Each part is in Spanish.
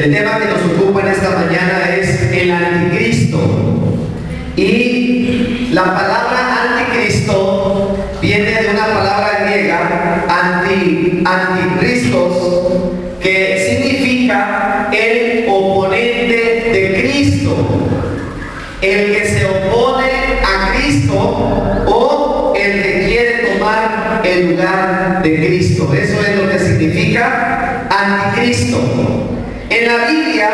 El tema que nos ocupa en esta mañana es el anticristo. Y la palabra anticristo viene de una palabra griega, anticristos, que significa el oponente de Cristo, el que se opone a Cristo o el que quiere tomar el lugar de Cristo. Eso es lo que significa anticristo. En la Biblia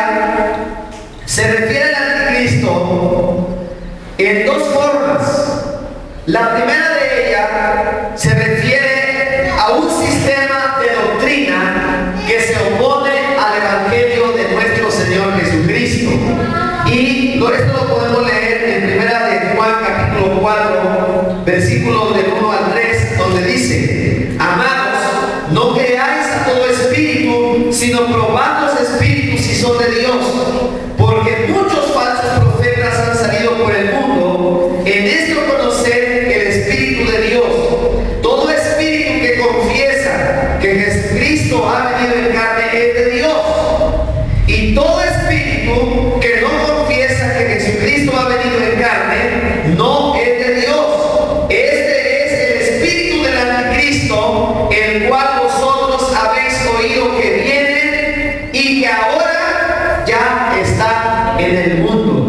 se refiere al anticristo en dos formas. La primera de ellas se refiere a un sistema de doctrina que se opone al evangelio de nuestro Señor Jesucristo. Y esto lo podemos leer en primera de Juan capítulo 4, versículos del 1 al 3, donde dice: amados, no creáis a todo espíritu, sino probad los espíritus si son de Dios, porque muchos falsos profetas han salido por el mundo. En esto conocer el Espíritu de Dios. Todo espíritu que confiesa que Jesucristo ha venido en carne es de Dios. Y todo espíritu que no confiesa que Jesucristo ha venido en carne no es de Dios. Este es el espíritu del anticristo, el cual vosotros habéis oído que viene y que ahora ya está en el mundo.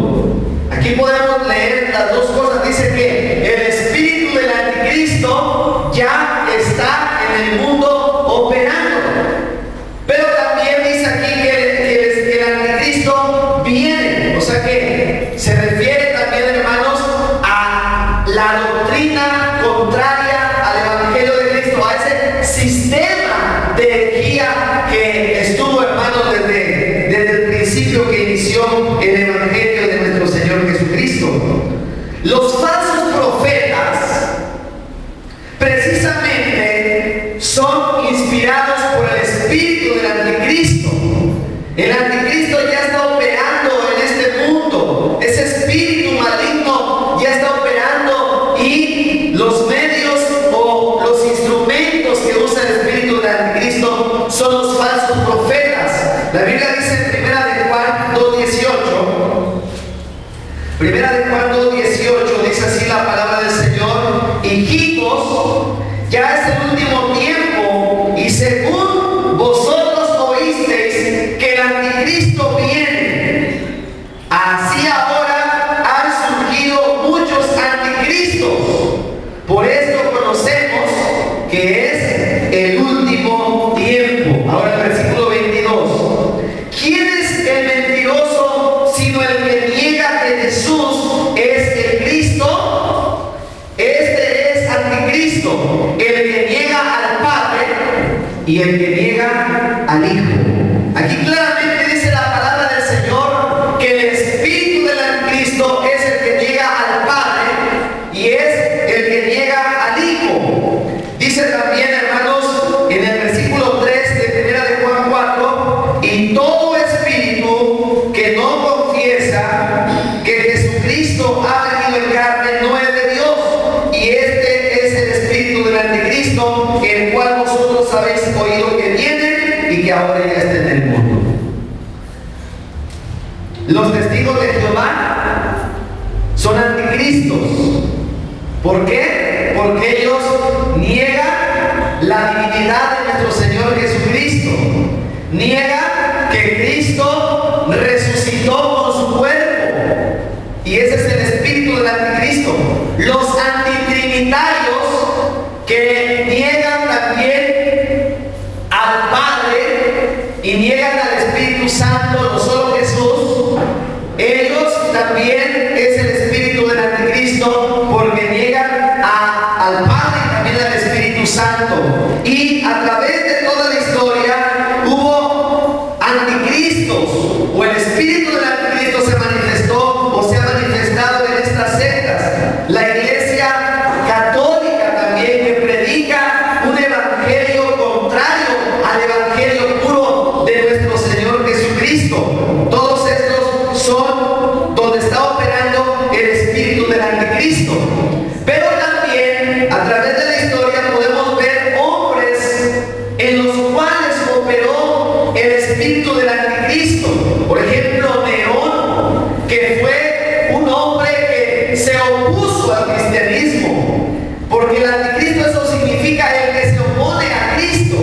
Aquí podemos leer las dos cosas. Dice que el espíritu del anticristo ya está en el mundo operando. Pero también dice aquí que el anticristo viene. O sea que se refiere también, hermanos, a la doctrina contraria al evangelio de Cristo, a ese sistema de herejía que estuvo, hermanos, desde el principio que inició el evangelio de nuestro Señor Jesucristo. Los falsos profetas precisamente son inspirados por el espíritu del anticristo. El anticristo ya está operando en este mundo. Ese espíritu maligno ya está operando, y los medios o los instrumentos que usa el espíritu del anticristo son los falsos profetas. La Biblia dice en Primera de Juan 2:18, Primera de Juan 2:18, dice así la palabra del Señor: hijitos, ya es el último tiempo, y según vosotros oísteis que el anticristo viene, así ahora han surgido muchos anticristos. Por esto conocemos que es el último tiempo. Ahora el versículo 22. ¿Quién es el mentiroso sino el que niega que Jesús es el Cristo? Este es anticristo, el que niega al Padre y el que niega al Hijo. Aquí claramente dice la palabra del Señor que el espíritu del anticristo es el que niega al Padre y es el que niega al Hijo. Dice también, hermanos, en el versículo 3 de Primera de Juan 4: y todo espíritu que no confiesa que Jesucristo ha venido en carne no es de Dios. Y este es el espíritu del anticristo, el cual vosotros habéis oído que viene y que ahora ya está en el mundo. Los testigos de Jehová son anticristos. ¿Por qué? Porque ellos niegan la divinidad de nuestro Señor Jesucristo. Niegan que Cristo resucitó con su cuerpo. Y ese es el espíritu del anticristo. Los antitrinitarios, que niegan también al Padre y niegan al Espíritu Santo, no solo Jesús, ellos también es el espíritu del anticristo, porque niegan al Padre y también al Espíritu Santo. Y a través de toda la historia hubo anticristos, o el espíritu del anticristo se manifestó o se ha manifestado en estas sectas. La Iglesia Católica también, que predica un evangelio contrario al evangelio puro de nuestro Señor Jesucristo. Todos estos son donde está operando el espíritu del anticristo. Pero también a través de la historia podemos ver hombres el espíritu del anticristo. Por ejemplo, Nerón, que fue un hombre que se opuso al cristianismo, porque el anticristo eso significa el que se opone a Cristo.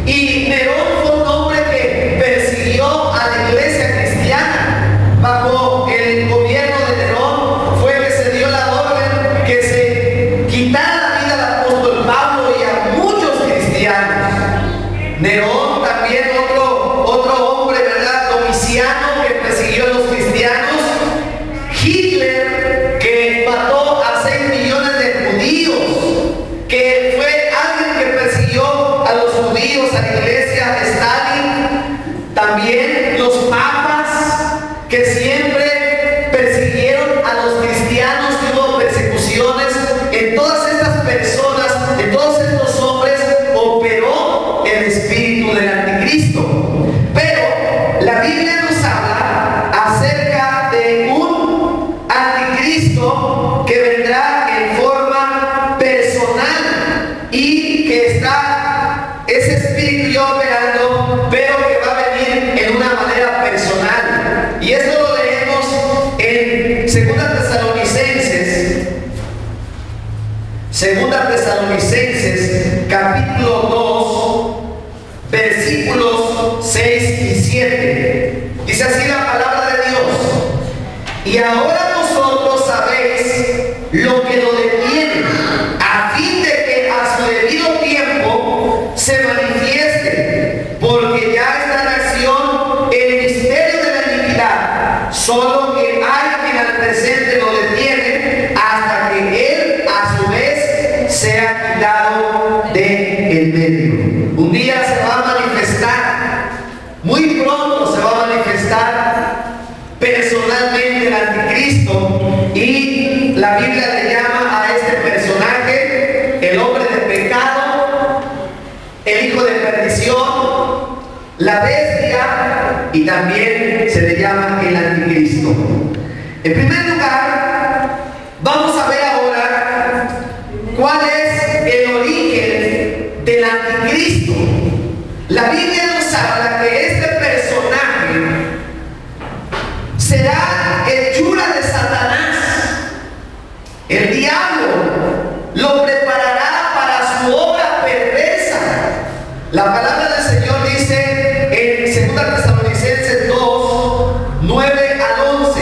Y Nerón fue un hombre que persiguió a la iglesia cristiana. Bajo el gobierno de Nerón fue que se dio la orden que se quitara la vida al apóstol Pablo y a muchos cristianos. Nerón también otro hombre, ¿verdad? Domiciano, que persiguió a los cristianos. Hitler, que mató a 6 millones de judíos, que fue alguien que persiguió a los judíos, a la iglesia. Stalin, también los papas, que siempre persiguieron a los cristianos, que hubo persecuciones. En todas estas personas, en todos estos hombres, operó el espíritu del anticristo. Pero la Biblia nos habla acerca de un anticristo que vendrá en forma personal y que está ese espíritu ya operando, pero que va a venir en una manera personal. Y esto lo leemos en 2 Tesalonicenses capítulo 2, versículos 6 y 7. Dice así la palabra de Dios: y ahora vosotros sabéis lo que lo detiene, a fin de que a su debido tiempo se manifieste, porque ya está en acción el misterio de la iniquidad, solo que hay quien al presente lo detiene hasta que él a su vez sea quitado de en medio. Un día se va a manifestar, muy pronto se va a manifestar personalmente el anticristo, y la Biblia le llama a este personaje el hombre de pecado, el hijo de perdición, la bestia, y también se le llama el anticristo. En primer lugar, vamos a ver ahora cuál es el origen del anticristo. La Biblia nos habla que este personaje será hechura de Satanás. El diablo lo preparará para su obra perversa. La palabra del Señor dice en 2 Tesalonicenses 2, 9 al 11: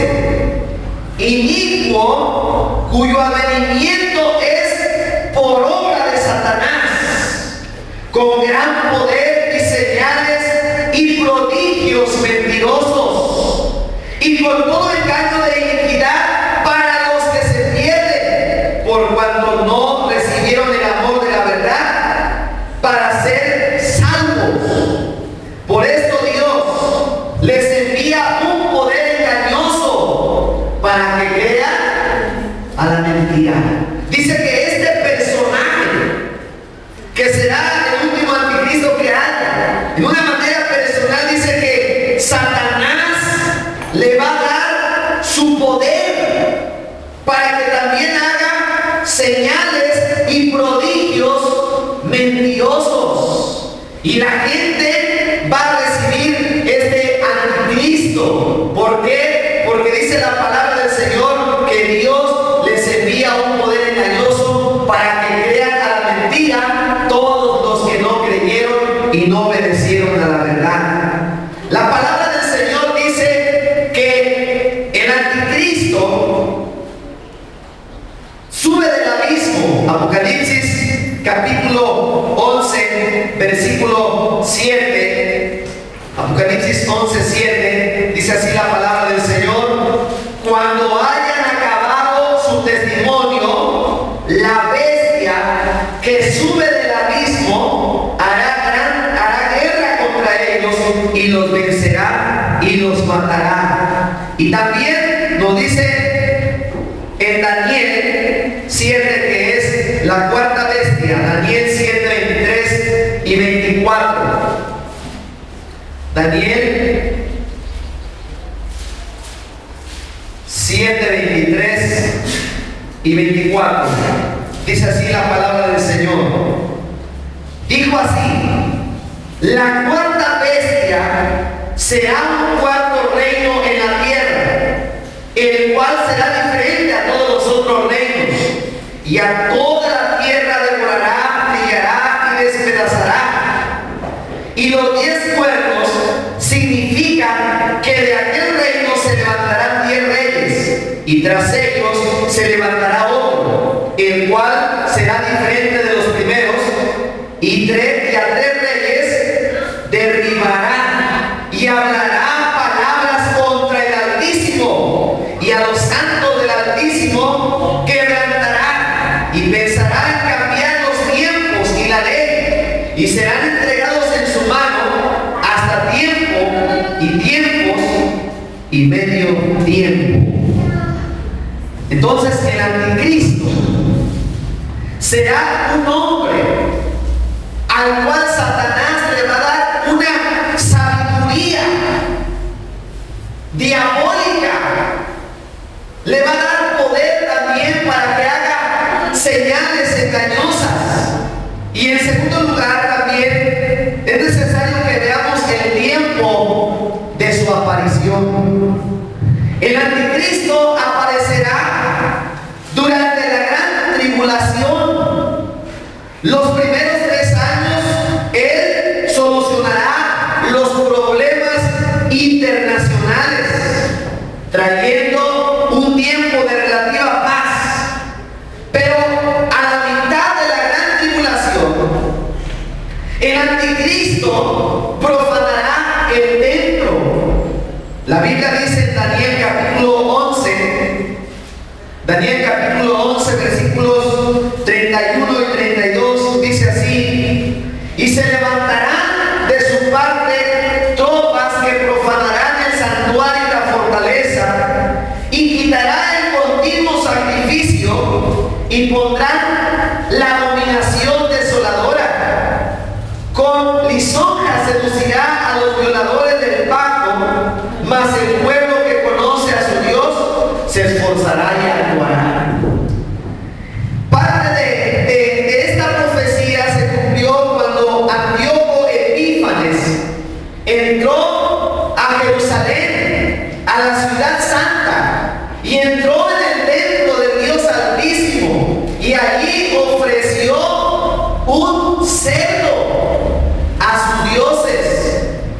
inicuo, cuyo avenimiento es por obra de Satanás, con gran poder y señales y prodigios mentirosos, y con todo engaño de iniquidad para los que se pierden, por cuanto no recibieron el amor de la verdad para ser salvos. Por esto Dios les envía un poder engañoso para que crean a la mentira. Dice que este personaje, que será el último anticristo que haya, en una manera personal, dice que Satanás le va a dar su poder para que también haga señales y prodigios mentirosos, y la gente va a recibir este anticristo. ¿Por qué? Porque dice la palabra del Señor que Dios les envía un poder engañoso para que crean a la mentira todos los que no creyeron y no obedecieron a la verdad. La palabra del Señor dice que el anticristo sube del abismo. Apocalipsis capítulo 11, versículo 7. Apocalipsis 11, 7. Dice así la palabra del Señor: cuando hayan acabado su testimonio, la bestia que sube del abismo hará guerra contra ellos y los vencerá y los matará. Y también nos dice en Daniel 7, que es la cuarta bestia, Daniel 7, 23 y 24. Daniel 7, 23 y 24. Dice así la palabra del Señor. Dijo así: la cuarta bestia será un cuarto reino en la tierra, el cual será diferente a todos los otros reinos, y a toda la tierra devorará, trillará y despedazará. Y los 10 cuernos significan que de aquel reino se levantarán 10 reyes, y tras ellos se levantará otro, el cual será diferente de los primeros, y a 3 reyes derribará y hablará palabras contra el Altísimo, y a los santos del Altísimo quebrantará, y pensará en cambiar los tiempos y la ley, y serán entregados en su mano hasta tiempo y tiempos y medio tiempo. Entonces el anticristo será un hombre al cual Satanás le va a dar una sabiduría diabólica, le va a dar poder también para que haga señales engañosas. Y en segundo lugar también es necesario que veamos el tiempo de su aparición. El anticristo aparecerá durante la gran tribulación. Los primeros 3 años él solucionará los problemas internacionales, trayendo un tiempo de relativa paz. Pero a la mitad de la gran tribulación, el anticristo profanará el templo. La Biblia dice en Daniel capítulo 11, versículos 31 y 32, dice así: y se levantarán de su parte tropas que profanarán el santuario y la fortaleza, y quitarán el continuo sacrificio, y pondrán la abominación desoladora. Con lisonjas seducirá a los violadores del pacto, mas el pueblo que conoce a su Dios se esforzará y actuará. Parte de esta profecía se cumplió cuando Antíoco Epífanes entró a Jerusalén, a la ciudad santa, y entró en el templo del Dios Altísimo, y allí ofreció un cerdo a sus dioses.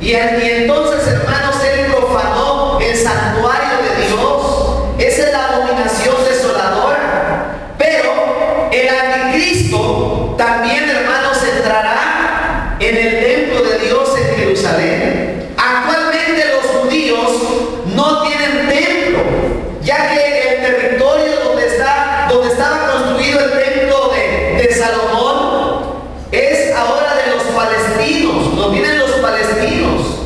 Y entonces, hermanos, él profanó el santuario de Dios. Esa es la abominación desoladora. Pero el anticristo también, hermanos, entrará en el templo de Dios en Jerusalén. Actualmente los judíos no tienen templo, ya que el territorio donde estaba construido el templo de Salomón es ahora de los palestinos, lo tienen los palestinos.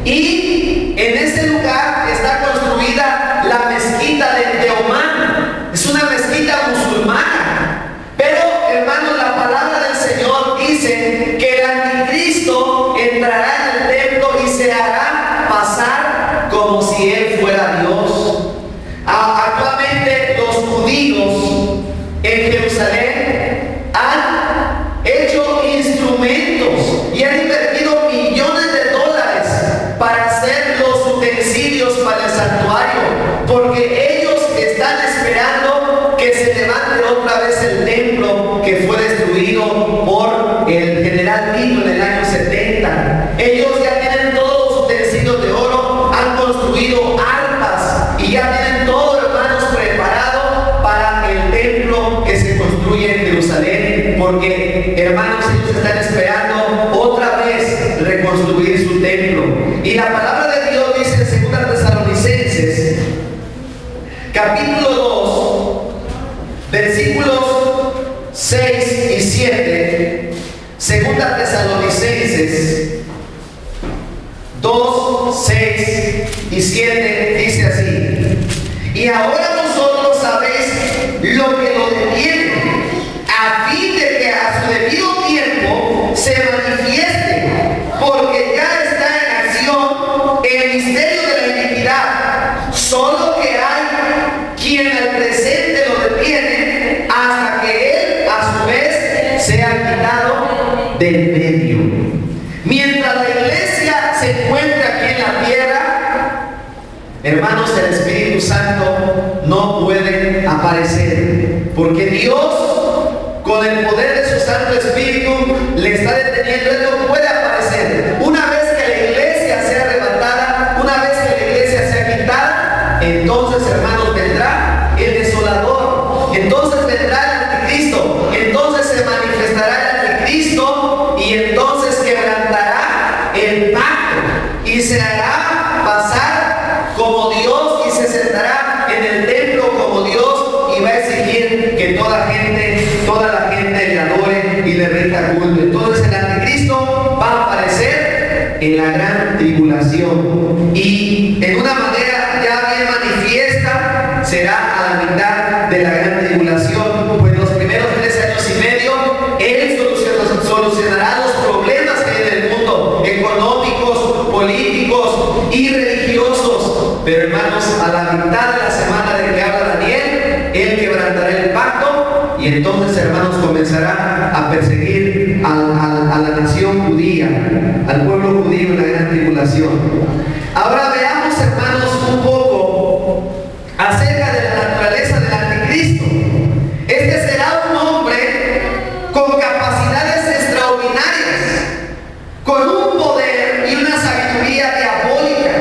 Y en ese lugar está construida la mezquita de Omán. Es una mezquita musulmana. Pero, hermanos, la palabra del Señor dice que el anticristo entrará en el templo y se hará pasar como si él fuera Dios. Actualmente los judíos en Jerusalén han hecho instrumentos y han invertido millones de dólares para hacer los utensilios para el santuario, porque ellos están esperando que se levante otra vez el templo que fue destruido por el general Tito en el año 70. Ellos ya tienen todos los utensilios de oro, han construido arpas y ya tienen todo, hermanos, preparado para el templo que se construye en Jerusalén, porque, hermanos, ellos están esperando otra vez reconstruir su templo. Y la palabra de Dios dice en 2 Tesalonicenses capítulo 2 versículos 6 y 7. 2 Tesalonicenses 2, 6 y 7 dice así: y ahora vosotros sabéis lo que lo detiene, a fin de que a su debido tiempo se manifieste, porque ya está en acción el misterio de la iniquidad, solo que hay quien al presente lo detiene hasta que él a su vez sea quitado del medio. Mientras la iglesia se encuentra aquí en la tierra, hermanos, el Espíritu Santo no puede aparecer, porque Dios, con el poder de su Santo Espíritu, le está deteniendo. Él no puede aparecer. Una vez que la iglesia sea arrebatada, una vez que la iglesia sea quitada, entonces, hermanos, vendrá el desolador, entonces vendrá el anticristo, entonces se manifestará el anticristo y entonces quebrantará el pacto y se hará pasar como Dios y se sentará en el templo como Dios y va a exigir que toda la gente le adore y le rinda culto. Entonces el anticristo va a aparecer en la gran tribulación y en una manera ya bien manifiesta será a la mitad de la gran tribulación. Pues los primeros 3 años y medio Él solucionará los problemas que hay en el mundo, económicos, políticos y religiosos. Pero hermanos, a la mitad de la semana de que habla Daniel, Él quebrantará el pacto y entonces, hermanos, comenzará a perseguir a la nación judía, al pueblo judío en la gran tribulación. Ahora veamos, hermanos, un poco acerca de la naturaleza del anticristo. Este será un hombre con capacidades extraordinarias, con un poder y una sabiduría diabólica.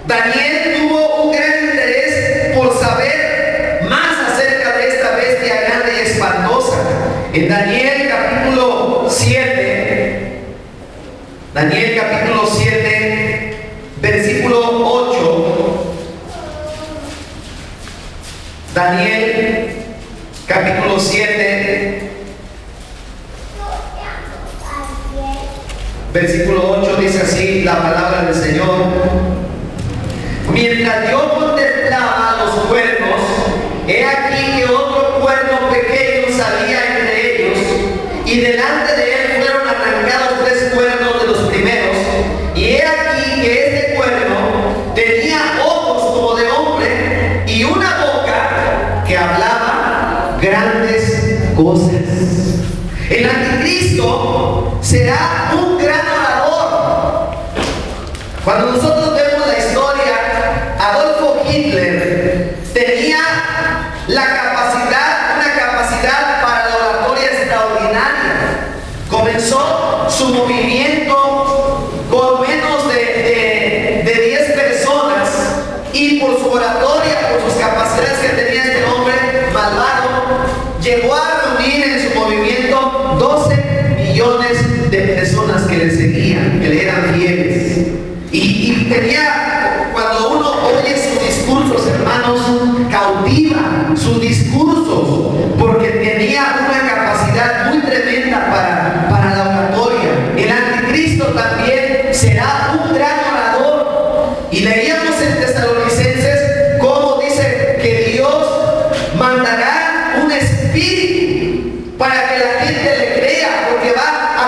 Daniel tuvo un gran interés por saber más acerca de esta bestia grande y espantosa. En Daniel capítulo 7, versículo 8. Daniel capítulo 7, versículo 8 dice así la palabra del Señor: mientras yo contemplaba los cuernos, he aquí que otro cuerno pequeño salía entre ellos, y delante de él fueron arrancados 3 cuernos de los primeros, y he aquí que este cuerno tenía ojos como de hombre y una boca que hablaba grandes cosas. El anticristo será un gran orador. Cuando nosotros vemos la historia, Adolfo Hitler tenía una capacidad para la oratoria extraordinaria. Comenzó su movimiento con menos de 10 personas y por su oratoria, por sus capacidades que tenía este hombre malvado, llegó a reunir en su movimiento 12 millones de personas que le seguían, que le eran fieles. Y tenía, cuando uno oye sus discursos, hermanos, cautiva sus discursos, porque tenía una capacidad muy tremenda para la oratoria. El anticristo también será un gran orador. Y leíamos en Tesalonicenses cómo dice que Dios mandará un espíritu para que la gente le crea, porque va a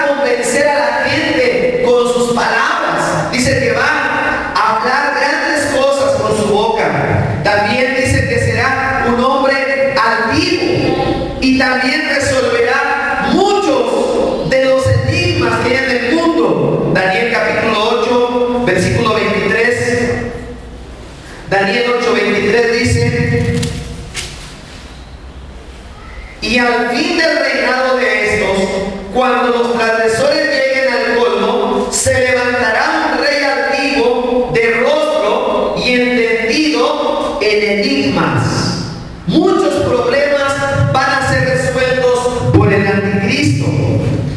convencer a la gente con sus palabras. Dice que va a hablar grandes cosas con su boca. También dice que será un hombre altivo y también resolverá muchos de los enigmas que hay en el mundo. Daniel capítulo 8, versículo 23. Daniel 8:23 dice: y al fin del reinado de estos, cuando los transgresores lleguen al colmo, se levantará un rey altivo, de rostro y entendido en enigmas. Muchos problemas van a ser resueltos por el anticristo.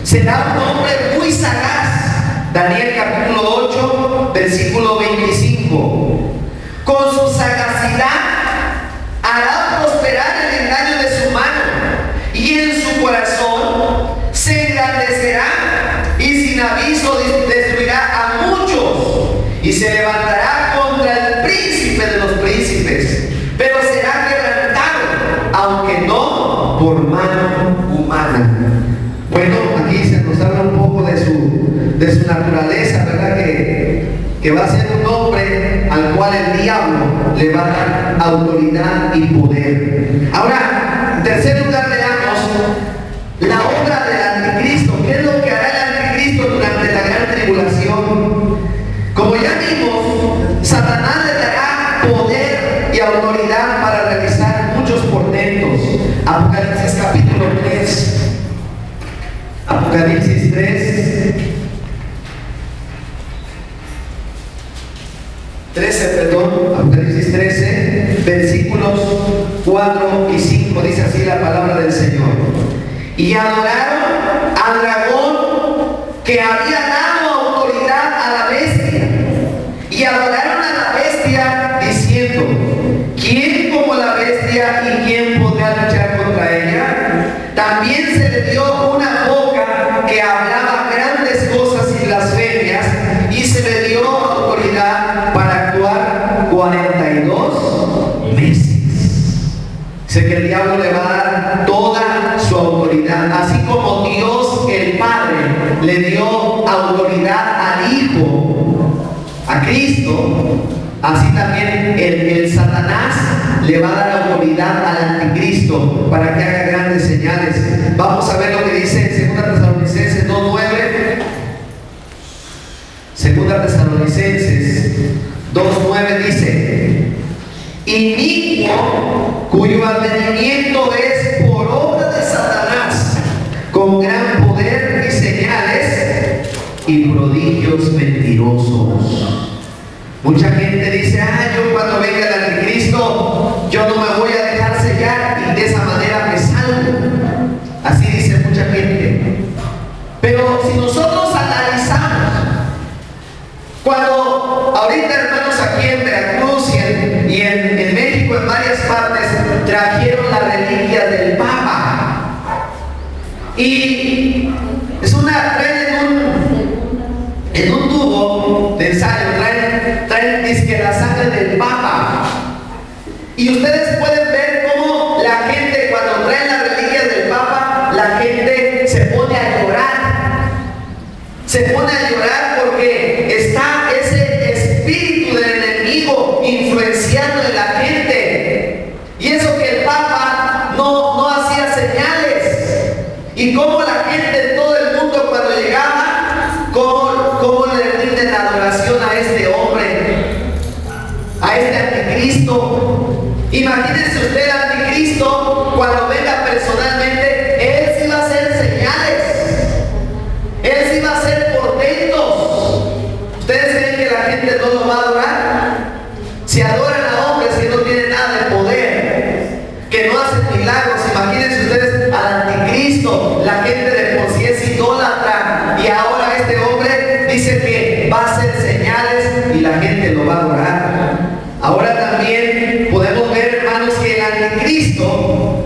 Será un hombre muy sagaz. Daniel capítulo 8, versículo 25. Con su sagacidad hará prosperar el engaño de su mano, y en su corazón se engrandecerá, y sin aviso destruirá a muchos, y se levantará contra el príncipe de los príncipes, pero será quebrantado, aunque no por mano humana. Bueno, aquí se nos habla un poco de su naturaleza, ¿verdad? Que va a ser un hombre al cual el diablo le va a dar autoridad y poder. Ahora, en tercer lugar, veamos la obra del anticristo. ¿Qué es lo que hará el anticristo durante la gran tribulación? resurrección. Como ya vimos, Satanás le dará poder y autoridad para realizar muchos portentos. Apocalipsis capítulo 3. Apocalipsis 3. 13, Apocalipsis 13, versículos 4 y 5, dice así la palabra del Señor. Y adoraron al dragón que había dado autoridad a la bestia, y adoraron a la bestia diciendo: ¿quién como la bestia y quién podrá luchar contra ella? También se le dio una boca que hablaba grandes cosas y blasfemias, y se le dio autoridad para actuar 42 meses. Sé que el diablo le va a dar toda su autoridad, así como Dios el Padre le dio autoridad al Hijo, a Cristo, así también el Satanás le va a dar autoridad al anticristo para que haga grandes señales. Vamos a ver lo que dice en 2 Tesalonicenses 2:9. 2 Tesalonicenses 2:9 dice: inicuo, cuyo advenimiento es por obra de Satanás, con gran poder y señales y prodigios mentirosos. Mucha gente dice: yo cuando venga el anticristo, yo no me voy a dejar sellar y de esa manera me salvo. Así dice mucha gente. Pero si nosotros analizamos, cuando ahorita, hermanos, aquí en Veracruz y en México, en varias partes, trajeron la reliquia del Papa, y es traen en un tubo de ensayo, traen disque la sangre del Papa, y ustedes pueden ver cómo la gente, cuando traen la reliquia del Papa, la gente se pone a llorar porque está ese espíritu del enemigo influenciando en la gente. Y eso que el Papa no hacía señales, y como la gente, todo el mundo, cuando llegaba, cómo le rinden la adoración a este hombre, a este anticristo. Imagínense usted el anticristo cuando venga personalmente, él sí va a hacer señales, él sí va a hacer portentos. ¿Ustedes creen que la gente no lo va a adorar? Si adoran a hombres que no tienen nada de poder, que no hacen milagros, imagínense ustedes al anticristo. La gente de por sí es idólatra, y ahora este hombre dice que va a hacer señales y la gente lo va a adorar. Ahora también podemos ver, hermanos, que el anticristo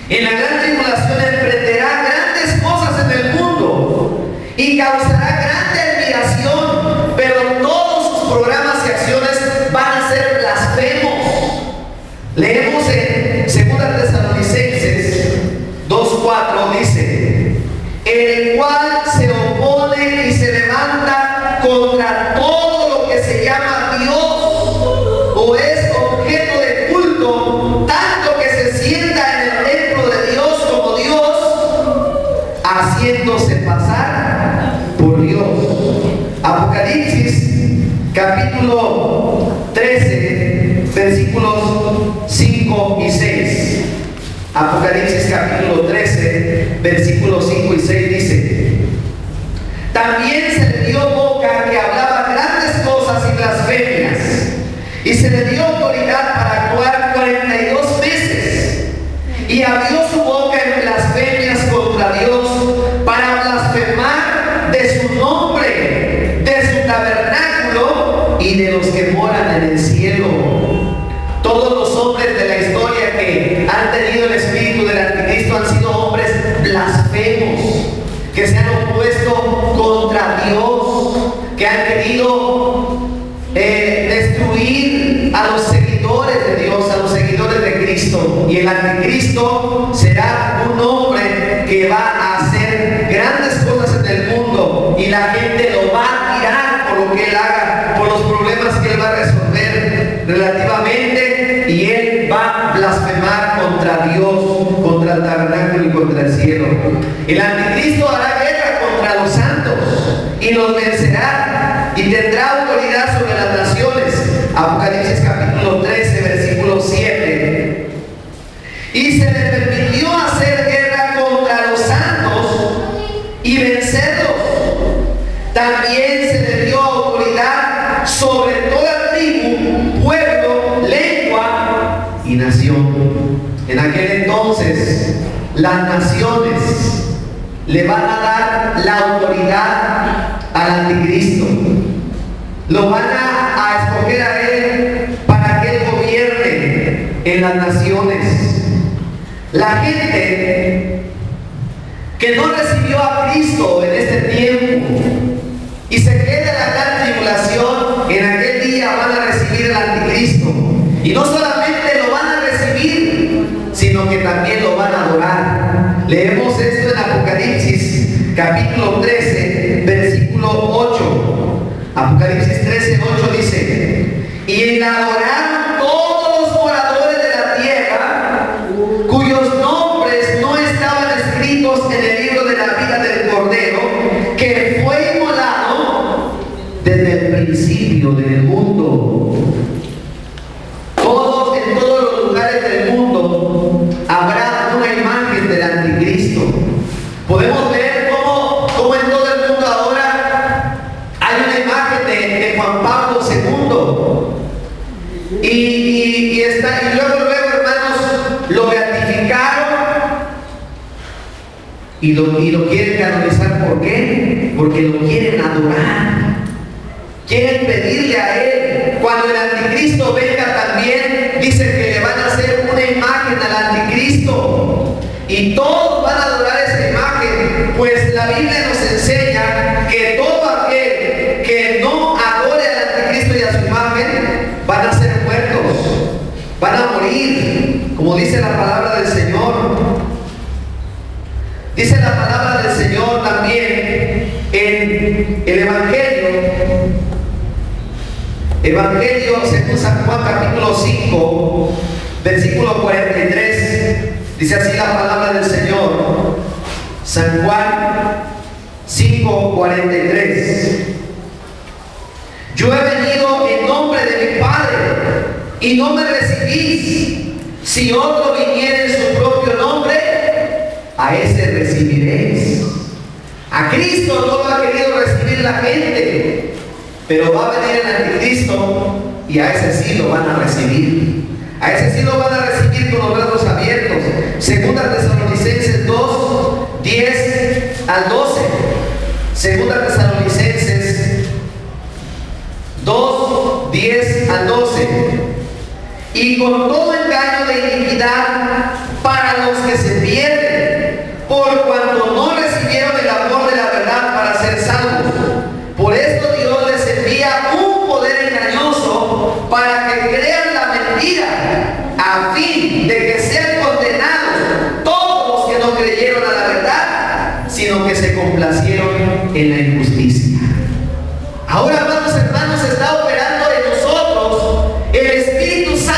en la gran tribulación emprenderá grandes cosas en el mundo y causará grande admiración, pero todos sus programas y acciones van a ser blasfemos. Leemos en 2 Tesalonicenses 2:4, dice: el cual se opone y se levanta contra todo lo que se llama Dios o es objeto de culto, tanto que se sienta en el templo de Dios como Dios, haciéndose pasar por Dios. Apocalipsis capítulo 13, versículos 5 y 6. Apocalipsis capítulo 13, versículos 5 y 6 dice: también se le dio boca que hablaba grandes cosas y blasfemias, y se le dio autoridad para actuar 42 meses, y abrió su boca en blasfemias contra Dios, para blasfemar de su nombre, de su tabernáculo y de los que moran en el cielo. Todos los hombres de la historia que han tenido el espíritu del anticristo han sido hombres blasfemos, que se han opuesto contra Dios, que han querido destruir a los seguidores de Dios, a los seguidores de Cristo. Y el anticristo será un hombre que va a hacer grandes cosas en el mundo, y la gente lo va a tirar por lo que él haga, por los problemas que él va a resolver relativamente, y él va a blasfemar contra Dios, contra el tabernáculo y contra el cielo. El anticristo hará guerra contra los santos y los vencerá y tendrá autoridad sobre las naciones. Apocalipsis capítulo 13, versículo 7. Y se le permitió hacer guerra contra los santos y vencerlos. También se le dio autoridad sobre toda tribu, pueblo, lengua y nación. En aquel entonces, las naciones le van a dar la autoridad al anticristo. Lo van a escoger a él para que él gobierne en las naciones. La gente que no recibió a Cristo en este tiempo y se queda en la gran tribulación, en aquel día van a recibir al anticristo. Y no solamente lo van a recibir, sino que también lo van a adorar. Leemos esto en Apocalipsis capítulo 13, versículo 8. Apocalipsis 13, 8 dice: y la adoraron todos los moradores de la tierra, cuyos nombres no estaban escritos en el libro de la vida del Cordero, que fue inmolado desde el principio del mundo. En todos los lugares del mundo habrá una imagen del anticristo. Podemos ver cómo en todo el mundo ahora hay una imagen de Juan Pablo II. Y luego, hermanos, lo beatificaron y lo quieren canonizar. ¿Por qué? Porque lo quieren adorar. Quieren pedirle a él. Cuando el anticristo venga también, dicen que le van a hacer una imagen al anticristo. Y todos van a adorar esa imagen. Pues la Biblia nos enseña que todo aquel que no adore al anticristo y a su imagen, van a ser muertos. Van a morir. Como dice la palabra del Señor. Dice la palabra del Señor también en el Evangelio según San Juan capítulo 5, versículo 43. Dice así la palabra del Señor. San Juan 5, 43. Yo he venido en nombre de mi Padre y no me recibís. Si otro viniere en su propio nombre, a ese recibiréis. A Cristo no lo ha querido recibir la gente, pero va a venir el anticristo y a ese sí lo van a recibir. A ese sí lo van a recibir con los brazos abiertos. Segunda Tesalonicenses 2, 10 al 12. Segunda Tesalonicenses 2, 10 al 12. Y con todo engaño de iniquidad para los que se pierden, por cuanto no recibieron el amor de la verdad para ser salvos. Por esto Dios les envía un poder engañoso para que crean la mentira, a fin de que sean condenados todos los que no creyeron a la verdad, sino que se complacieron en la injusticia. Ahora, hermanos, está operando en nosotros el Espíritu Santo.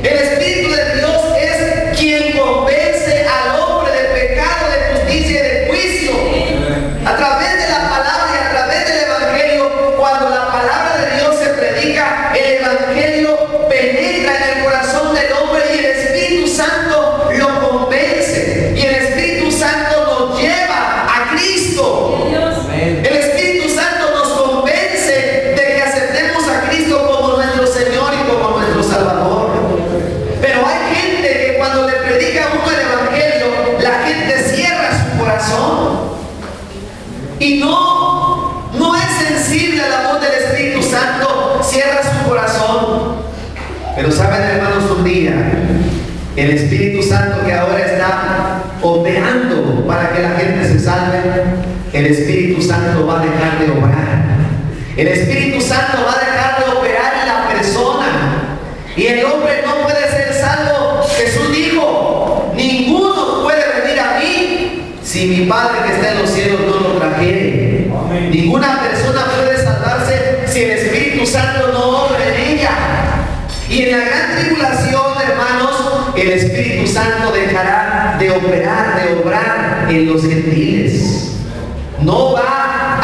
El Espíritu de Dios es quien convence al hombre de pecado, de justicia y de juicio. A través de la palabra y a través del Evangelio, cuando la palabra de Dios se predica, el Evangelio penetra en el corazón del hombre y el Espíritu Santo lo convence. Y el Espíritu Santo nos lleva a Cristo. El Espíritu Santo nos convence de que aceptemos a Cristo como nuestro Señor y como nuestro Salvador. Pero hay gente que cuando le predica a uno el Evangelio, la gente cierra su corazón y no es sensible a la voz del Espíritu Santo, cierra su corazón. Pero saben, hermanos, un día el Espíritu Santo que ahora está operando para que la gente se salve, el Espíritu Santo va a dejar de obrar. El Espíritu Santo va a dejar de operar en la persona. Y el hombre no puede ser salvo. Jesús dijo: ninguno puede venir a mí si mi Padre que está en los cielos no lo trajere. Amén. Ninguna persona puede salvarse si el Espíritu Santo no obra en ella. Y en la gran tribulación, hermanos, el Espíritu Santo dejará de operar, de obrar en los gentiles. No va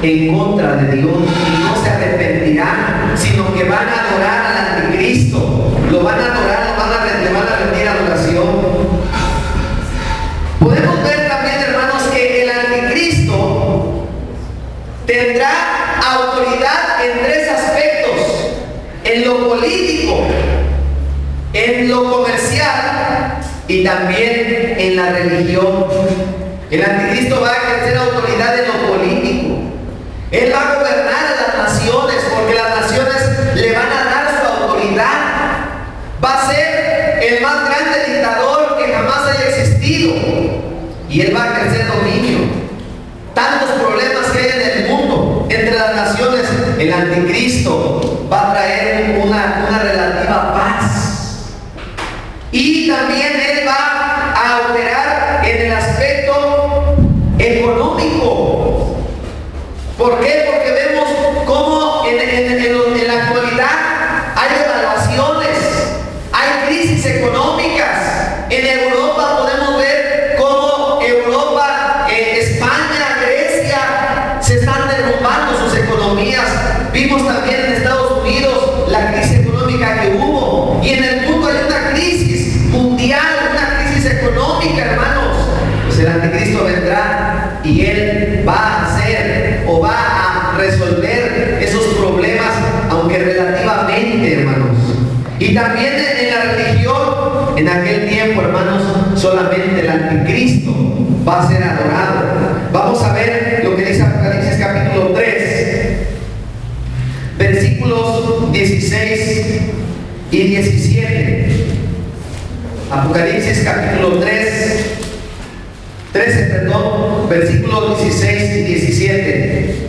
en contra de Dios y no se arrepentirán, sino que van a adorar al anticristo. Lo van a adorar, le van a rendir adoración. Podemos ver también, hermanos, que el anticristo tendrá autoridad en tres aspectos: en lo político, en lo comercial y también en la religión. El anticristo va a ejercer autoridad en lo político. Él va a gobernar a las naciones, porque las naciones le van a dar su autoridad. Va a ser el más grande dictador que jamás haya existido, y él va a ejercer dominio. Tantos problemas que hay en el mundo entre las naciones, el anticristo va a traer una relativa paz. Y también él va a operar en el aspecto económico. ¿Por qué? Porque vemos cómo en la actualidad hay devaluaciones, hay crisis económicas. En Europa podemos ver cómo Europa, España, Grecia, se están derrumbando sus economías. Vimos también en Estados Unidos la crisis económica que hubo. Y en el mundo hay una crisis mundial, una crisis económica, hermanos. Pues el anticristo vendrá y él va a hacer o va a resolver esos problemas, aunque relativamente, hermanos. Y también en la religión, en aquel tiempo, hermanos, solamente el anticristo va a ser adorado. Vamos a ver lo que dice Apocalipsis capítulo 3, versículos 16 y 17. Apocalipsis capítulo 13, versículos 16 y 17.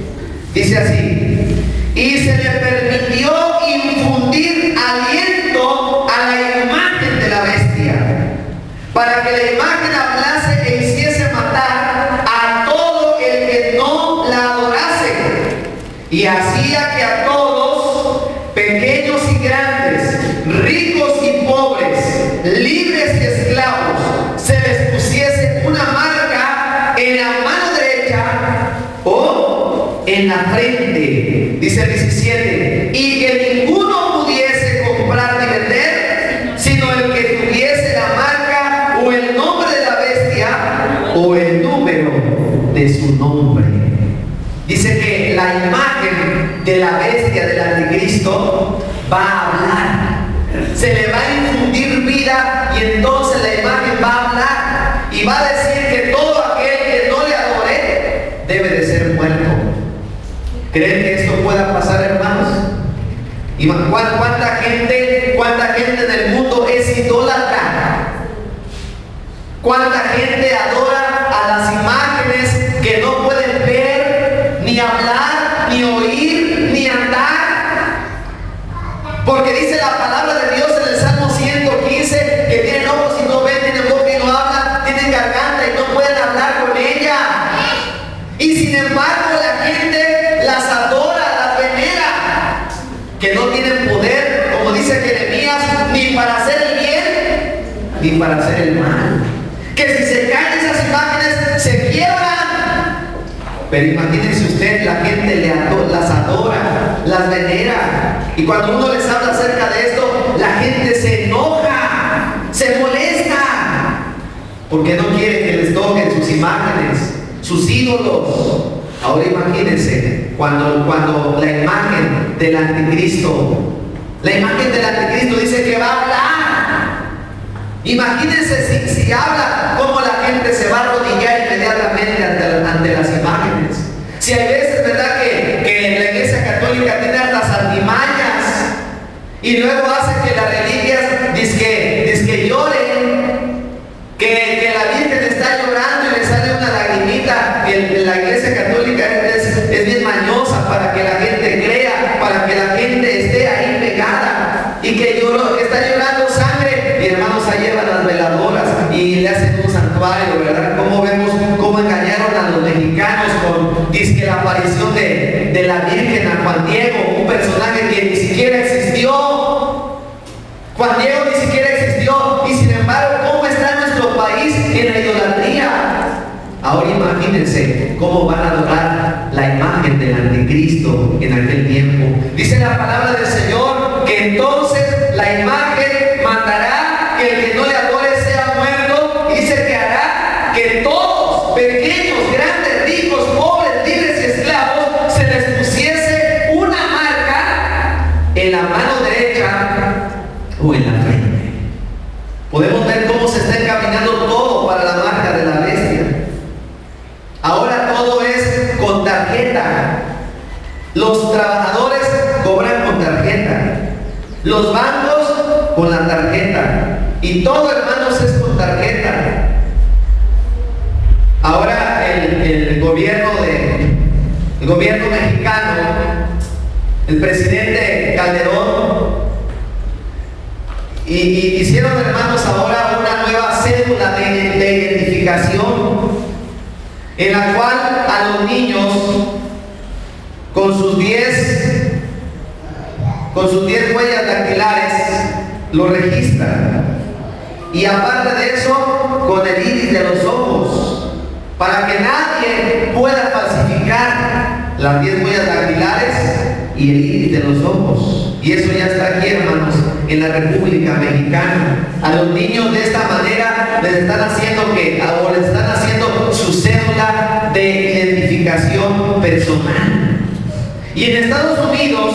Dice así: y se le permitió infundir aliento a la imagen de la bestia, para que la imagen hablase e hiciese matar a todo el que no la adorase, y hacía que a todos, pequeños y grandes, ricos y pobres, libres y esclavos, se les pusiese una marca en la mano derecha o en la frente. Dice el 17: y que ninguno pudiese comprar ni vender, sino el que tuviese la marca o el nombre de la bestia o el número de su nombre. Dice que la imagen de la bestia del anticristo va a hablar, se le va a infundir vida, y entonces la imagen va a hablar y va a decir que todo aquel que no le adore debe de ser muerto. ¿Creen que esto pueda pasar, hermanos? ¿Y cuánta gente en el mundo es idólatra? ¿Cuánta gente adora a las imágenes que no pueden ver, ni hablar, ni oír, ni andar? Porque dice la palabra de Dios en el Salmo 115 que tienen ojos y no ven, tienen boca y no hablan, tienen garganta y no pueden hablar con ella. Y sin embargo la gente las adora, las venera, que no tienen poder, como dice Jeremías, ni para hacer el bien, ni para hacer el mal. Que si se caen esas imágenes, se quiebran. Pero imagínense usted, la gente las adora, las venera. Y cuando uno les habla acerca de esto, la gente se enoja, se molesta, porque no quiere que les toquen sus imágenes, sus ídolos. Ahora imagínense cuando la imagen del anticristo dice que va a hablar. Imagínense si habla, cómo la gente se va a arrodillar inmediatamente ante las imágenes. Si hay veces, ¿verdad?, que la Iglesia Católica tiene las artimañas y luego hace que las reliquias dizque lloren, que la Virgen está llorando y le sale una lagrimita. La Iglesia Católica es bien mañosa para que la gente crea, para que la gente esté ahí pegada, y que está llorando sangre, y hermanos ahí llevan las veladoras y le hacen un santuario, ¿verdad? Como vemos cómo engañaron a los mexicanos con dizque la aparición de la Virgen a Juan Diego, un personaje que ni siquiera existió. Juan Diego ni siquiera existió, y sin embargo, ¿cómo está nuestro país en la idolatría? Ahora imagínense cómo van a adorar la imagen imagen del anticristo en aquel tiempo. Dice la palabra del Señor que entonces la imagen mandará que el que no le adore sea muerto, y dice que hará que todos, pequeños, grandes, ricos, pobres, libres y esclavos, se les pusiese una marca en la mano derecha o en la frente. Podemos ver cómo se está encaminando todo para la marca de la bestia. Ahora todo es con tarjeta. Los trabajadores cobran con tarjeta. Los bancos con la tarjeta. Y todo, hermanos, es con tarjeta. Ahora el gobierno mexicano, el presidente Calderón, y hicieron, hermanos, ahora una nueva cédula de identificación, en la cual a los niños con sus 10 huellas dactilares lo registran, y aparte de eso con el iris de los ojos, para que nadie pueda falsificar las 10 huellas dactilares y el iris de los ojos. Y eso ya está aquí, hermanos, en la República Mexicana. A los niños de esta manera les están haciendo su cédula de identificación personal. Y en Estados Unidos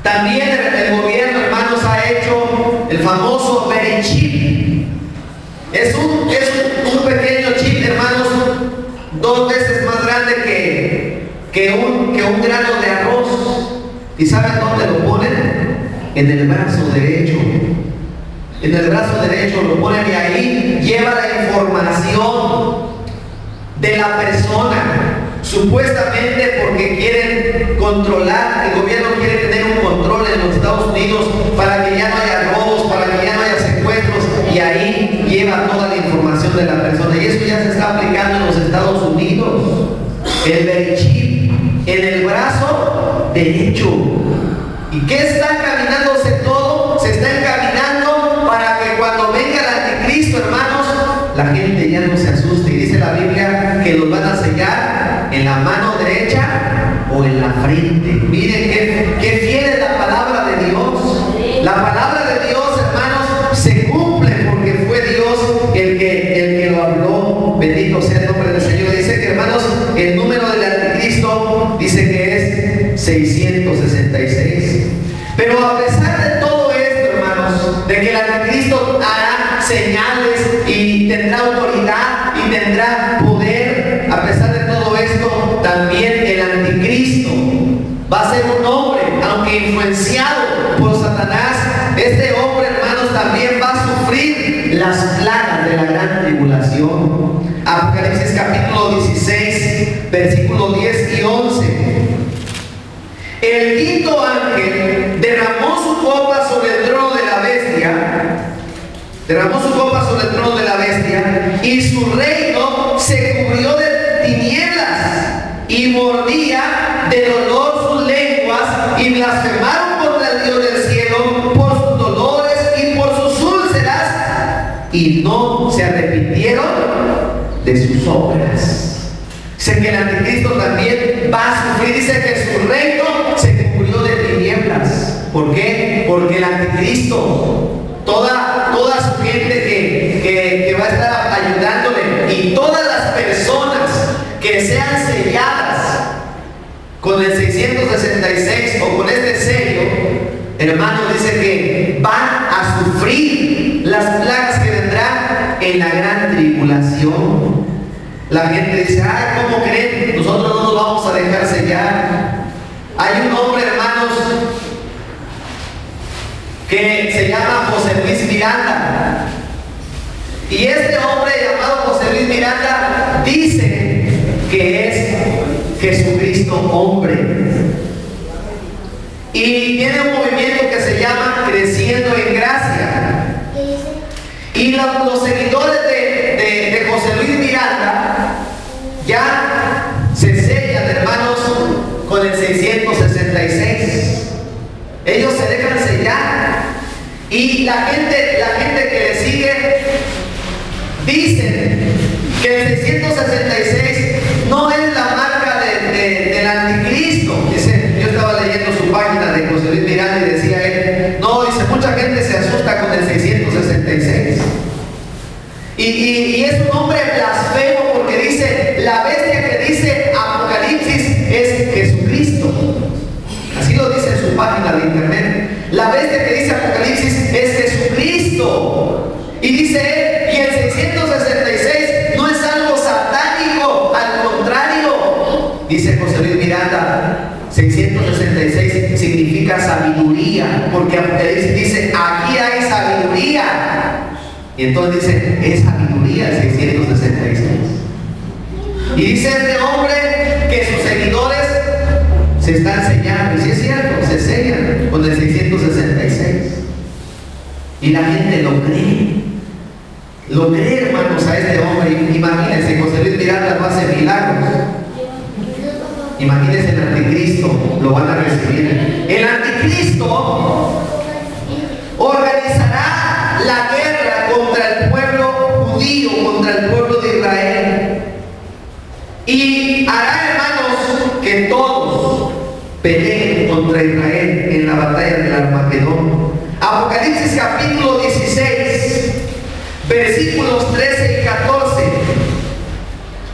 también el gobierno, hermanos, ha hecho el famoso Verichip. Es un pequeño chip, hermanos, 2 veces más grande que un grano de arroz. ¿Y saben dónde lo ponen? En el brazo derecho. En el brazo derecho lo ponen, y ahí lleva la información de la persona, supuestamente porque quieren controlar, el gobierno quiere tener un control en los Estados Unidos para que ya no haya robos, para que ya no haya secuestros, y ahí lleva toda la información de la persona. Y eso ya se está aplicando en los Estados Unidos. El Verichip en el brazo derecho. ¿Y qué está encaminándose todo? Se está encaminando para que cuando venga el anticristo, hermanos, la gente ya no se asuste. Y dice la Biblia que los van a sellar en la mano derecha o en la frente. Miren qué fiel es la palabra de Dios. La palabra de Dios, hermanos, se cumple porque fue Dios el que lo habló. Bendito sea el nombre del Señor. Dice que, hermanos, el número del anticristo dice que es 666. Pero a pesar de todo esto, hermanos, de que el anticristo hará señales y tendrá autoridad y tendrá poder, a pesar de todo esto, también el anticristo va a ser un hombre, aunque influenciado por Satanás. Este hombre, hermanos, también va a sufrir las plagas de la gran tribulación. Apocalipsis capítulo 16, versículos 10 y 11. El quinto ángel derramó su copa sobre el trono de la bestia, y su reino se cubrió de tinieblas, y mordía de dolor sus lenguas, y blasfemaron contra el Dios del cielo por sus dolores y por sus úlceras, y no se arrepintieron de sus obras. Dice que el anticristo también va a sufrir. Dice que su reino se cubrió de tinieblas. ¿Por qué? Porque el anticristo, toda su gente que va a estar ayudándole, y todas las personas que sean selladas con el 666 o con este sello, hermanos, dice que van a sufrir las plagas que vendrán en la gran tribulación. La gente dice: ay, ¿cómo creen? Nosotros no nos vamos a dejar sellar. Hay un hombre, hermanos, que se llama José Luis Miranda. Y este hombre llamado José Luis Miranda dice que es Jesucristo hombre. Y tiene un movimiento que se llama Creciendo en Gracia. Y los seguidores de José Luis Miranda ya se sellan, hermanos, con el 666. Ellos se dejan sellar. Y la gente que le sigue dicen que el 666 no es la marca de página de internet. La bestia que dice Apocalipsis es Jesucristo. Y dice él, y el 666 no es algo satánico, al contrario. Dice José Luis Miranda, 666 significa sabiduría, porque Apocalipsis dice, aquí hay sabiduría. Y entonces dice, es sabiduría el 666. Y dice este hombre que sus seguidores se están sellando. Y si es cierto, se sellan con el 666. Y la gente lo cree. Lo cree, hermanos, a este hombre. Imagínense, José Luis Miranda no hace milagros. Imagínense el anticristo, lo van a recibir. El anticristo organizará la guerra contra el pueblo judío, contra el pueblo de Israel. Y hará, hermanos, que todos peleen contra Israel en la batalla del Armagedón. Apocalipsis capítulo 16, versículos 13 y 14.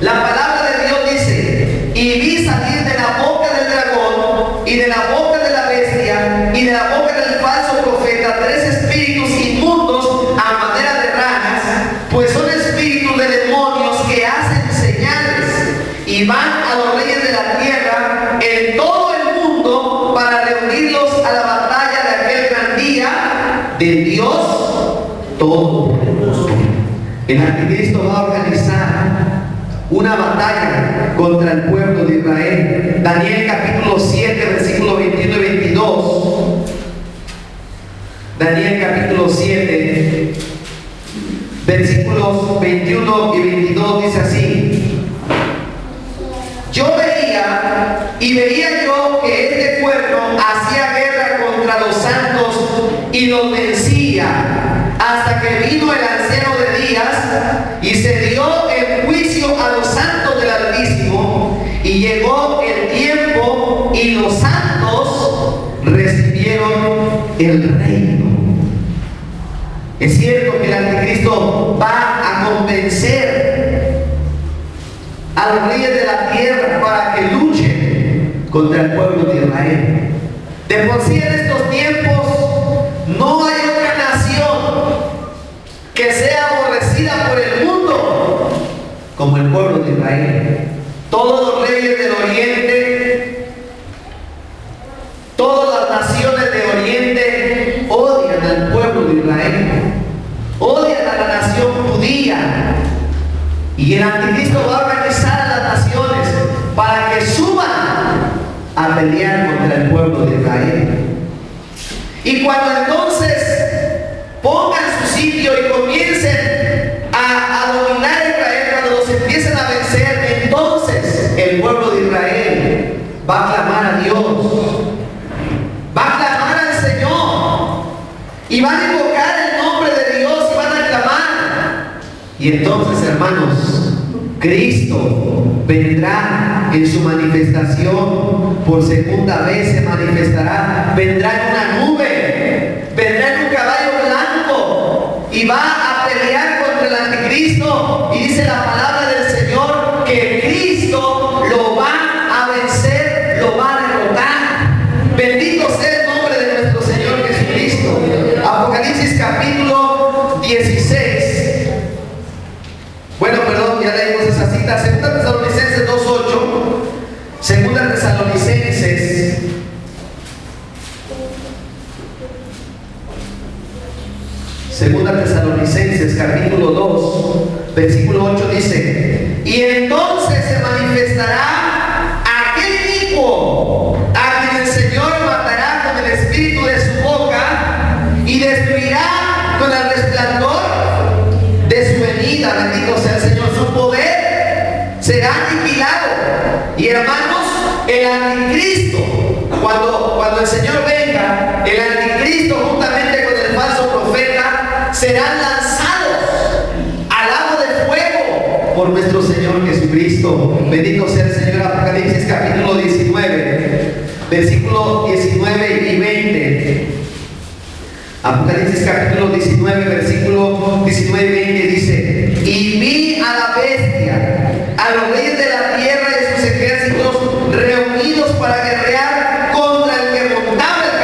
La palabra de Dios dice: y vi salir de la boca del dragón y de la boca de la bestia y de la boca del falso profeta 3 espíritus inmundos a manera de ranas, pues son espíritus de demonios que hacen señales y van a los reyes de la tierra en todo el mundo para reunirlos a la batalla de aquel gran día de Dios Todopoderoso. El anticristo va a organizar una batalla contra el pueblo de Israel. Daniel capítulo 7, versículos 21 y 22. Daniel capítulo 7, versículos 21 y 22 dice así: yo veía yo que este pueblo hacía guerra contra los santos y los vencía, hasta que vino el anciano de días y se dio el juicio a los santos del Altísimo, y llegó el tiempo y los santos recibieron el reino. Es cierto que el anticristo va a convencer a los reyes de la tierra para que luchen contra el pueblo de Israel. De por sí en estos tiempos no hay otra nación que sea aborrecida por el mundo como el pueblo de Israel. Todos los reyes del oriente, todas las naciones de oriente odian al pueblo de Israel, odian a la nación judía. Y el anticristo va a organizar a las naciones para que suban a pelear contra el pueblo de Israel. Y cuando entonces pongan su sitio y comiencen a dominar Israel, cuando los empiecen a vencer, entonces el pueblo de Israel va a clamar a Dios, va a clamar al Señor, y van a invocar el nombre de Dios y van a clamar. Y entonces, hermanos, Cristo vendrá en su manifestación, por segunda vez se manifestará, vendrá en una nube, vendrá en un caballo blanco y va a pelear contra el anticristo. Y dice la palabra del Señor que Cristo lo va a vencer, lo va a derrotar. Bendito sea el nombre de nuestro Señor Jesucristo. Apocalipsis capítulo 16. Bueno, perdón, ya leímos esa cita. Segunda Tesalonicenses 2:8. Segunda Tesalonicenses. Segunda Tesalonicenses capítulo 2, versículo 8 dice: y entonces se manifestará aquel hijo a quien el Señor matará con el espíritu de su boca y destruirá con el resplandor de su venida. Bendito sea el Señor. Su poder será aniquilado. Y hermanos, el anticristo, cuando el Señor venga, el anticristo juntamente con el falso profeta serán lanzados al lago de fuego por nuestro Señor Jesucristo. Bendito sea el Señor. Apocalipsis capítulo 19, versículos 19 y 20. Apocalipsis capítulo 19, versículo 19 y 20 dice: y vi a la bestia, a los reyes de la tierra y sus ejércitos reunidos para guerrear contra el que montaba el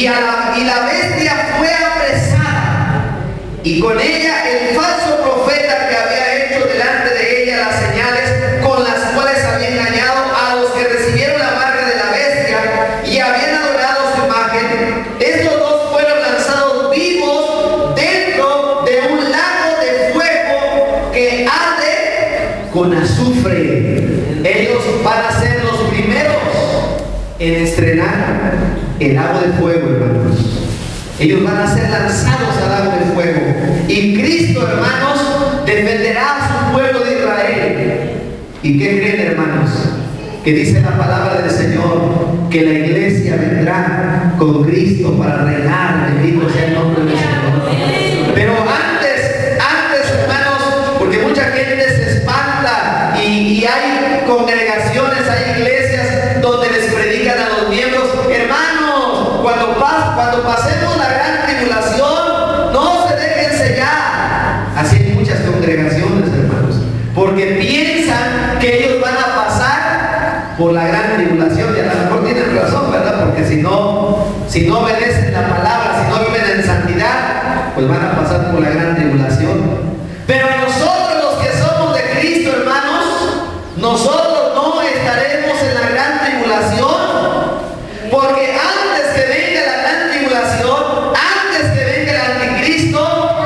y la bestia fue apresada, y con ella el falso profeta que había hecho delante de ella las señales con las cuales había engañado a los que recibieron la marca de la bestia y habían adorado su imagen. Estos dos fueron lanzados vivos dentro de un lago de fuego que arde con azufre. Ellos van a ser los primeros en estrenar el lago de fuego, hermanos. Ellos van a ser lanzados al lago de fuego. Y Cristo, hermanos, defenderá a su pueblo de Israel. ¿Y qué creen, hermanos? Que dice la palabra del Señor que la iglesia vendrá con Cristo para reinar. Bendito sea el nombre del Señor. Pero antes, hermanos, porque mucha gente se espanta y hay congregaciones, hay iglesias donde les predican a los miembros: hermanos, cuando pasemos la gran tribulación, no se dejen sellar. Así hay muchas congregaciones, hermanos, porque piensan que ellos van a pasar por la gran tribulación, y a lo mejor tienen razón, ¿verdad? Porque si no obedecen la palabra, si no viven en santidad, pues van a pasar por la gran tribulación. Pero nosotros, los que somos de Cristo, hermanos, nosotros no estaremos en la gran tribulación, porque antes que venga la gran tribulación, antes que venga el anticristo,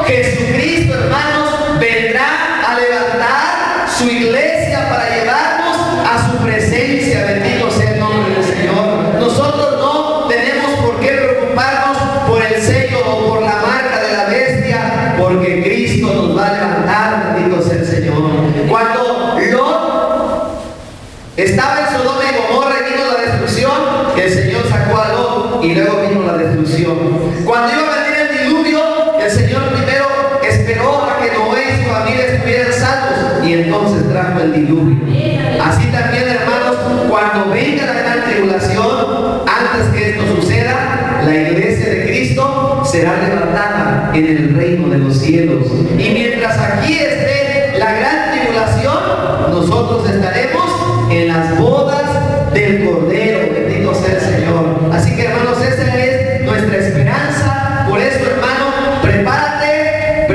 Jesucristo, hermanos, vendrá a levantar su iglesia para llevarnos a su presencia. Bendito sea el nombre del Señor. Nosotros no tenemos por qué preocuparnos por el sello o por la marca de la bestia, porque Cristo nos va a levantar. Bendito sea el Señor. Cuando Lot estaba en Sodoma y Gomorra y vino la destrucción, el Señor sacó a Lot y luego vino la destrucción. Cuando iba a venir el diluvio, el Señor primero esperó a que Noé y su familia estuvieran salvos y entonces trajo el diluvio. Así también, hermanos, cuando venga la gran tribulación, antes que esto suceda, la iglesia de Cristo será levantada en el reino de los cielos. Y mientras aquí esté la gran tribulación, nosotros estaremos en las bodas del Cordero. Bendito sea el Señor. Así que, hermanos, esa es nuestra esperanza. Por eso, hermano, prepárate,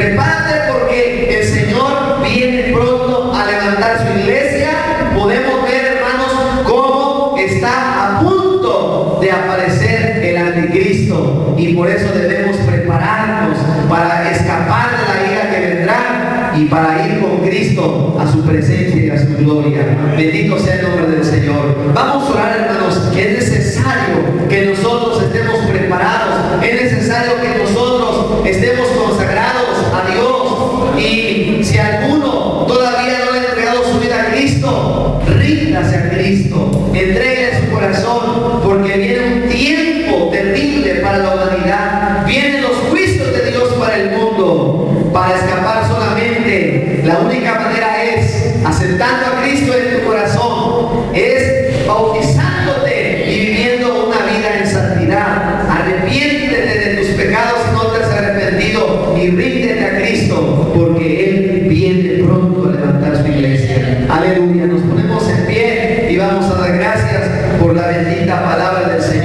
porque el Señor viene pronto a levantar su iglesia. Podemos ver, hermanos, cómo está a punto de aparecer el anticristo, y por eso debemos prepararnos para escapar de la ira que vendrá y para ir con Cristo a su presencia y a su gloria. Bendito sea el nombre del Señor. Vamos a orar, hermanos, que es necesario que nosotros estemos preparados, es necesario que nosotros estemos consagrados a Dios. Y si alguno todavía no le ha entregado su vida a Cristo, ríndase a Cristo, entregue su corazón, porque viene un tiempo terrible para la humanidad. Vienen los juicios de Dios para el mundo. Para escapar solamente, la única manera es aceptando a Cristo en tu corazón, es bautizándote y viviendo una vida en santidad. Arrepiéntete de tus pecados si no te has arrepentido, y ríndete a Cristo, porque Él viene pronto a levantar su iglesia. Aleluya. Nos ponemos en pie y vamos a dar gracias por la bendita palabra del Señor.